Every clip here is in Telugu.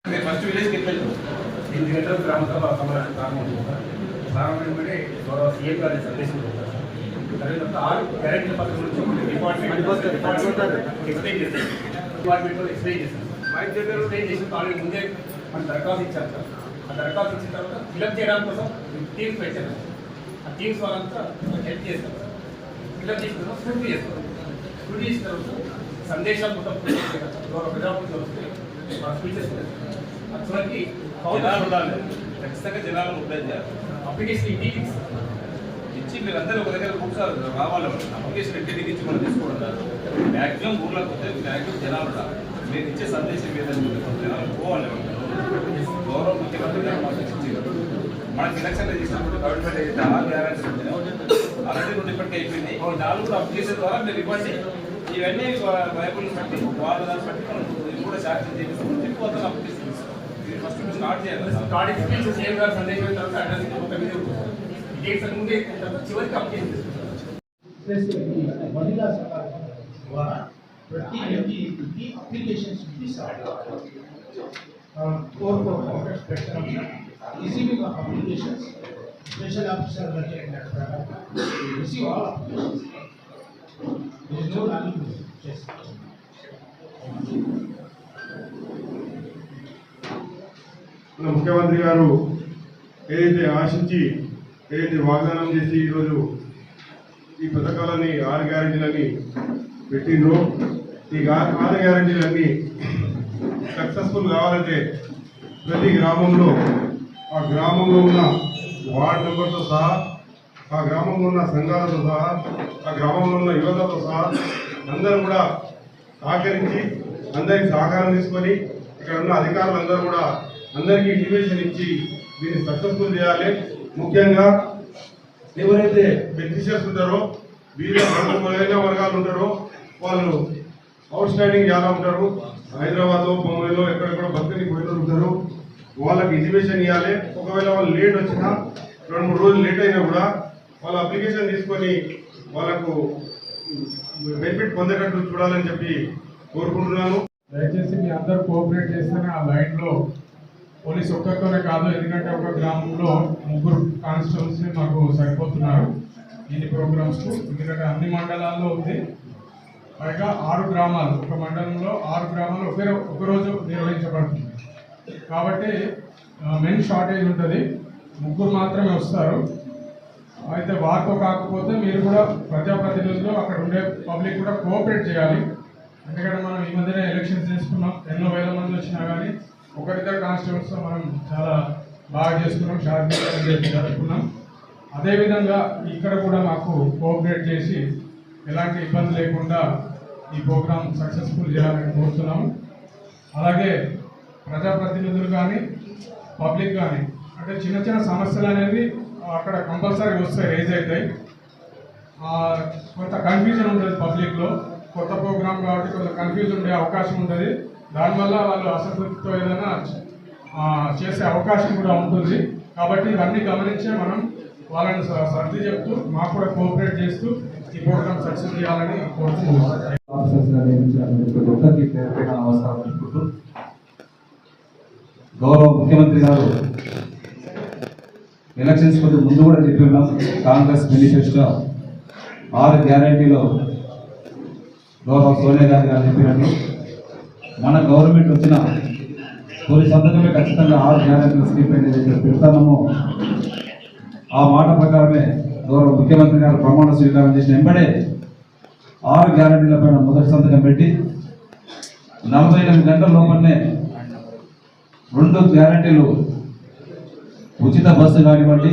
ఫస్ట్ విలేజ్కి వెళ్ళాను 8 గంటలకు గ్రామ సభ సమావేశం ప్రారంభమవుతుంది. ప్రారంభమైనప్పుడే గౌరవ సీఎం గారి సందేశం ఉంటుంది. తర్వాత 6 గ్యారెంటీల పథకం నుంచి డిపార్ట్మెంట్లో ఎక్స్ప్లెయిన్ చేశాను. ఎక్స్ప్లెయిన్ చేసిన ఆల్రెడీ ముందే మన దరఖాస్తు ఇచ్చారు సార్. ఆ దరఖాస్తు ఇచ్చిన తర్వాత ఫిలప్ చేయడం కోసం టీమ్స్ పెట్టాను. ఆ టీమ్స్ వాళ్ళంతా హెల్ప్ చేస్తారు. ఫిలప్ చేసిన తర్వాత స్కూటీ చేస్తారు. స్కూటీ చేసిన తర్వాత సందేశాలు మొత్తం గౌరవ ప్రజాప్రతినిధులు వస్తే మన స్పీచెస్ అసలుకి జనాలు ఉండాలి, ఖచ్చితంగా జనాలు ముప్పై చేయాలి. అప్లికేషన్ ఇంటికి ఇచ్చి మీరందరూ ఒక దగ్గర కూర్చోాలి, రావాలి. అప్లికేషన్ ఇంటికి ఇచ్చి మనం తీసుకోవడం మ్యాక్సిమం ఊర్లోకి వస్తే మ్యాక్సిమం జనాలు ఉండాలి. మీరు ఇచ్చే సందేశం మీద జనాలు పోవాలి. గౌరవ ముఖ్యమంత్రి గారు మాకు ఇచ్చారు. మనకి ఎలక్షన్లు చేసినప్పుడు గవర్నమెంట్ అయితే 6 గ్యారెంటీస్ ఉంటాయి. అలాంటి 2 ఇప్పటికే అయిపోయింది. 4 అప్లికేషన్ ద్వారా మీరు ఇవ్వండి. ఇవన్నీ బైబుల్ బట్టి వాళ్ళ దాన్ని బట్టి మనం ఇది కూడా శాంక్షన్ చేపిస్తాం. ఎక్కువ అప్లికేషన్ ఫస్ట్ స్టార్ట్ చేయాలి. స్టార్ట్ ఎక్స్పీరియన్స్ సేమ్ గారు సందేశం తర్వాత అడ్రస్ మొత్తం మీద డేట్స్ ముందే చివరికి అప్లికేషన్ మహిళా సహకార ద్వారా ప్రతి వ్యక్తికి అప్లికేషన్స్ four counters పెట్టడం receiving of applications special officer receive all applications. There is no value to just ముఖ్యమంత్రి గారు ఏదైతే ఆశించి ఏదైతే వాగ్దానం చేసి ఈరోజు ఈ పథకాలని 6 గ్యారెంటీలని పెట్టిండ్రో ఈ 6 గ్యారెంటీలన్నీ సక్సెస్ఫుల్ కావాలంటే ప్రతి గ్రామంలో ఆ గ్రామంలో ఉన్న వార్డు మెంబర్తో సహా ఆ గ్రామంలో ఉన్న సంఘాలతో సహా ఆ గ్రామంలో ఉన్న యువతతో సహా అందరూ కూడా సహకరించి అందరికి సహకారం తీసుకొని ఇక్కడ ఉన్న అధికారులందరూ కూడా అందరికీ ఇంటిమేషన్ ఇచ్చి దీన్ని సక్సెస్ఫుల్ చేయాలి. ముఖ్యంగా ఎవరైతే బెనిఫిషియర్స్ ఉంటారో వీళ్ళు బలైన వర్గాలు ఉంటారో వాళ్ళు అవుట్ స్టాండింగ్ చాలా ఉంటారు. హైదరాబాద్లో బొంబాయిలో ఎక్కడెక్కడ బతికి పోయిన ఉంటారు. వాళ్ళకి ఇంటిమేషన్ ఇవ్వాలి. ఒకవేళ వాళ్ళు లేట్ వచ్చినా 2-3 రోజులు లేట్ అయినా కూడా వాళ్ళ అప్లికేషన్ తీసుకొని వాళ్ళకు బెనిఫిట్ పొందేటట్టు చూడాలని చెప్పి కోరుకుంటున్నాను. దయచేసి మీ అందరూ కోఆపరేట్ చేస్తేనే ఆ లైన్లో పోలీస్ ఒక్కరితోనే కాదు, ఎందుకంటే ఒక గ్రామంలో 3 కానిస్టేబుల్స్ మాకు సరిపోతున్నారు ఇన్ని ప్రోగ్రామ్స్కు. ఎందుకంటే అన్ని మండలాల్లో ఉంది. పైగా 6 గ్రామాలు, ఒక మండలంలో 6 గ్రామాలు ఒకరోజు నిర్వహించబడుతుంది. కాబట్టి మెయిన్ షార్టేజ్ ఉంటుంది. 3 మాత్రమే వస్తారు. అయితే వారితో కాకపోతే మీరు కూడా ప్రజాప్రతినిధులు అక్కడ ఉండే పబ్లిక్ కూడా కోఆపరేట్ చేయాలి. ఎందుకంటే మనం ఈ మధ్యనే ఎలక్షన్స్ చేసుకున్నాం. ఎన్నో వేల మంది వచ్చినా కానీ 1-2 కానిస్టేబుల్స్తో మనం చాలా బాగా చేసుకున్నాం, శాంతియుతంగా జరుపుకున్నాం. అదేవిధంగా ఇక్కడ కూడా మాకు కోఆపరేట్ చేసి ఎలాంటి ఇబ్బంది లేకుండా ఈ ప్రోగ్రాం సక్సెస్ఫుల్ చేయాలని కోరుతున్నాము. అలాగే ప్రజాప్రతినిధులు కానీ పబ్లిక్ కానీ అంటే చిన్న చిన్న సమస్యలు అనేవి అక్కడ కంపల్సరీ వస్తాయి, రేజ్ అవుతాయి. కొంత కన్ఫ్యూజన్ ఉంటుంది పబ్లిక్లో. కొత్త ప్రోగ్రాం కాబట్టి కొంత కన్ఫ్యూజన్ ఉండే అవకాశం ఉంటుంది. దానివల్ల వాళ్ళు అసంతృప్తితో ఏదైనా చేసే అవకాశం కూడా ఉంటుంది. కాబట్టి ఇవన్నీ గమనించే మనం వాళ్ళని సర్ది చెప్తూ మాకు కూడా కోఆపరేట్ చేస్తూ ఈ ప్రోగ్రాం సక్సెస్ చేయాలని కోరుకుంటున్నాం. గౌరవ ముఖ్యమంత్రి గారు ఎలక్షన్స్ కొంచెం ముందు కూడా చెప్పి ఉన్నాం. కాంగ్రెస్ మేనిఫెస్టో 6 గ్యారెంటీలో గౌరవ సోనియా గాంధీ గారు చెప్పినట్టు మన గవర్నమెంట్ వచ్చిన తొలి సంతకమే ఖచ్చితంగా 6 గ్యారెంటీల స్కీమ్ ఏదైతే పెడతామో ఆ మాట ప్రకారమే గౌరవ ముఖ్యమంత్రి గారు ప్రమాణ స్వీకారం చేసిన వెంబడే 6 గ్యారెంటీల పైన మొదటి సంతకం పెట్టి 48 గంటల లోపలనే 2 గ్యారెంటీలు ఉచిత బస్సు కానివ్వండి,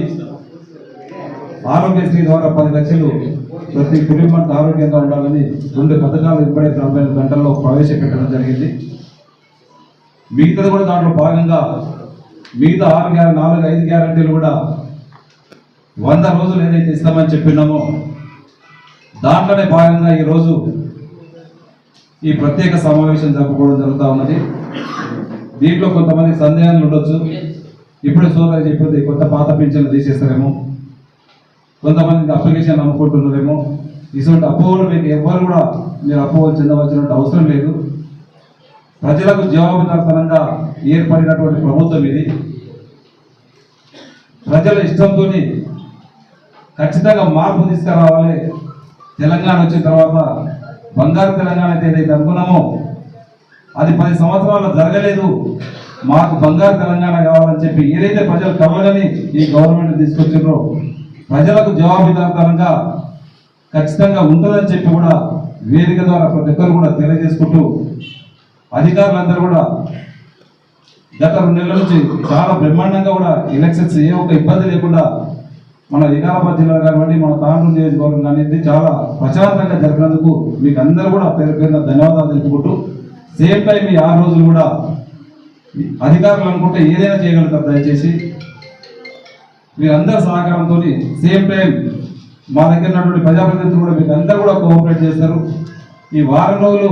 ఆరోగ్యశ్రీ ద్వారా 10 లక్షలు ప్రతి కుటుంబానికి ఆరోగ్యంగా ఉండాలని 2 పథకాలు ఇప్పుడే 48 గంటల్లో ప్రవేశపెట్టడం జరిగింది. మిగతాది కూడా దాంట్లో భాగంగా మిగతా 4-5 గ్యారెంటీలు కూడా 100 రోజులు ఏదైతే ఇస్తామని చెప్పినామో దాంట్లోనే భాగంగా ఈరోజు ఈ ప్రత్యేక సమావేశం జరుపుకోవడం జరుగుతూ ఉన్నది. దీంట్లో కొంతమందికి సందేహాలు ఉండొచ్చు. ఇప్పుడే సోదరు చెప్పింది కొత్త పాత పింఛన్లు తీసేస్తారేమో, కొంతమందికి అప్లికేషన్ అమ్ముకుంటున్నారేమో. ఇటువంటి అపోహలు మీకు ఎవరు కూడా మీరు అపోహలు చెందవలసిన అవసరం లేదు. ప్రజలకు జవాబుదారీతనంగా ఏర్పడినటువంటి ప్రభుత్వం ఇది. ప్రజల ఇష్టంతో ఖచ్చితంగా మార్పు తీసుకురావాలి. తెలంగాణ వచ్చిన తర్వాత బంగారు తెలంగాణ అయితే ఏదైతే అనుకున్నామో అది 10 సంవత్సరాలు జరగలేదు. మాకు బంగారు తెలంగాణ కావాలని చెప్పి ఏదైతే ప్రజలు కలగని ఈ గవర్నమెంట్ తీసుకొచ్చిండ్రో ప్రజలకు జవాబుదారీతనంగా ఖచ్చితంగా ఉంటుందని చెప్పి కూడా వేదిక ద్వారా ప్రతి ఒక్కరు కూడా తెలియజేసుకుంటూ, అధికారులందరూ కూడా గత 2 నెలల నుంచి చాలా బ్రహ్మాండంగా కూడా ఎలక్షన్స్ ఏ ఒక్క ఇబ్బంది లేకుండా మన వికారాబాద్ జిల్లా కానివ్వండి, మన తాండూరు నియోజకవర్గం కానివ్వండి చాలా ప్రశాంతంగా జరిగినందుకు మీకు అందరూ కూడా పేరు పేరున ధన్యవాదాలు తెలుపుకుంటూ, సేమ్ టైం ఈ 6 రోజులు కూడా అధికారులు అనుకుంటే ఏదైనా చేయగలుగుతారు. దయచేసి మీరందరి సహకారంతో సేమ్ టైం మా దగ్గర ఉన్నటువంటి ప్రజాప్రతినిధులు కూడా మీకు అందరూ కూడా కోఆపరేట్ చేస్తారు. ఈ వారం రోజులు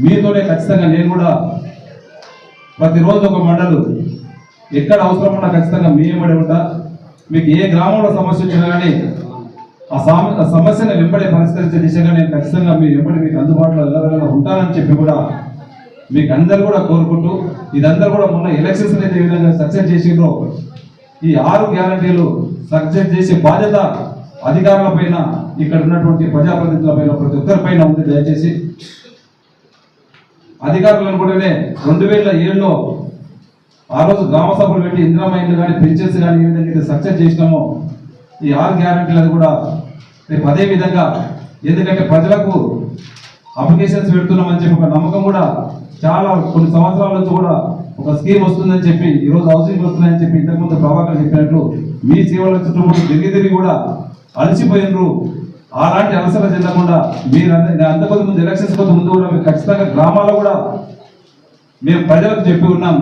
మీతోనే ఖచ్చితంగా నేను కూడా ప్రతిరోజు ఒక మండలు ఎక్కడ అవసరం ఉన్నా ఖచ్చితంగా మీ వెంబడి ఉంటా. మీకు ఏ గ్రామంలో సమస్య వచ్చినా కానీ ఆ సమస్యను వెంబడి పరిష్కరించే దిశగా నేను ఖచ్చితంగా మీ వెంబడి మీకు అందుబాటులో వెళ్ళగలగా ఉంటానని చెప్పి కూడా మీకు అందరూ కూడా కోరుకుంటూ, ఇదందరూ కూడా మొన్న ఎలక్షన్స్ అయితే ఏ విధంగా సక్సెస్ చేసిండ్రో ఈ 6 గ్యారంటీలు సక్సెస్ చేసే బాధ్యత అధికారుల పైన, ఇక్కడ ఉన్నటువంటి ప్రజాప్రతినిధుల పైన, ప్రతి ఒక్కరి పైన ఉంది. దయచేసి అధికారులు అనుకుంటేనే 2007లో ఆ రోజు గ్రామ సభలు పెట్టి ఇందిరమ్మ ఇల్లు కానీ పెన్షన్స్ కానీ ఏ విధంగా సక్సెస్ చేసినామో ఈ 6 గ్యారంటీలు కూడా రేపు అదే విధంగా, ఎందుకంటే ప్రజలకు అప్లికేషన్స్ పెడుతున్నామని చెప్పి ఒక నమ్మకం కూడా చాలా కొన్ని సంవత్సరాల నుంచి కూడా ఒక స్కీమ్ వస్తుందని చెప్పి, ఈరోజు హౌసింగ్ వస్తుందని చెప్పి ఇంతకుముందు ప్రభాకర్ చెప్పినట్లు మీ సేవల చుట్టూ తిరిగి కూడా అలసిపోయినరు. అలాంటి అవసరం చెందకుండా మీరు అంతకొద్ది ముందు ఎలక్షన్స్ కొద్ది ముందు కూడా మీరు ఖచ్చితంగా గ్రామాల్లో కూడా మేము ప్రజలకు చెప్పి ఉన్నాం,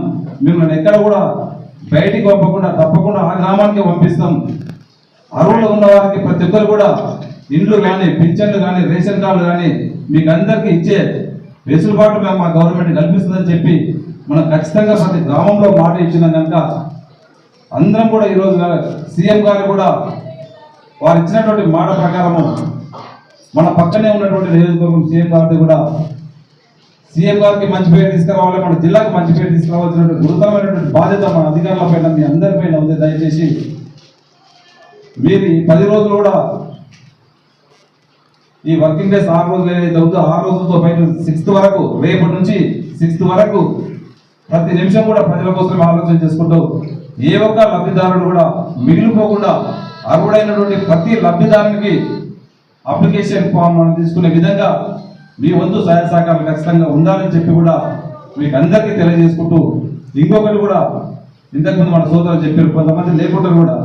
మిమ్మల్ని ఎక్కడ కూడా బయటికి పంపకుండా తప్పకుండా ఆ గ్రామానికి పంపిస్తాం. అర్హులు ఉన్న వారికి ప్రతి ఒక్కరు కూడా ఇండ్లు కానీ, పింఛన్లు కానీ, రేషన్ కార్డులు కానీ మీకు అందరికీ ఇచ్చే వెసులుబాటు మేము మా గవర్నమెంట్ కల్పిస్తుందని చెప్పి మనం ఖచ్చితంగా ప్రతి గ్రామంలో మాట ఇచ్చిన కనుక అందరం కూడా ఈరోజు సీఎం గారు కూడా వారు ఇచ్చినటువంటి మాట ప్రకారము మన పక్కనే ఉన్నటువంటి నియోజకవర్గం సీఎం గారిది కూడా సీఎం గారికి మంచి పేరు తీసుకురావాలి, మన జిల్లాకు మంచి పేరు తీసుకురావాల్సినటువంటి గురుతరమైనటువంటి బాధ్యత మన అధికారుల పైన, మీ అందరిపైన ఉంది. దయచేసి మీరు ఈ 10 రోజులు కూడా ఈ వర్కింగ్ డేస్ 6 రోజులు ఏదైతే అవుతుందో 6 రోజులతో బయట 6th వరకు, రేపటి నుంచి 6th వరకు ప్రతి నిమిషం కూడా ప్రజల కోసం ఆలోచన చేసుకుంటూ ఏ ఒక్క లబ్ధిదారుడు కూడా మిగిలిపోకుండా అర్హుడైనటువంటి ప్రతి లబ్ధిదారునికి అప్లికేషన్ ఫామ్ మనం తీసుకునే విధంగా మీ వంతు సహాయ సహకారాలు ఖచ్చితంగా ఉండాలని చెప్పి కూడా మీకు అందరికీ తెలియజేసుకుంటూ, ఇంకొకటి కూడా ఇంతకుముందు మన సోదరులు చెప్పారు, కొంతమంది లేకుండా కూడా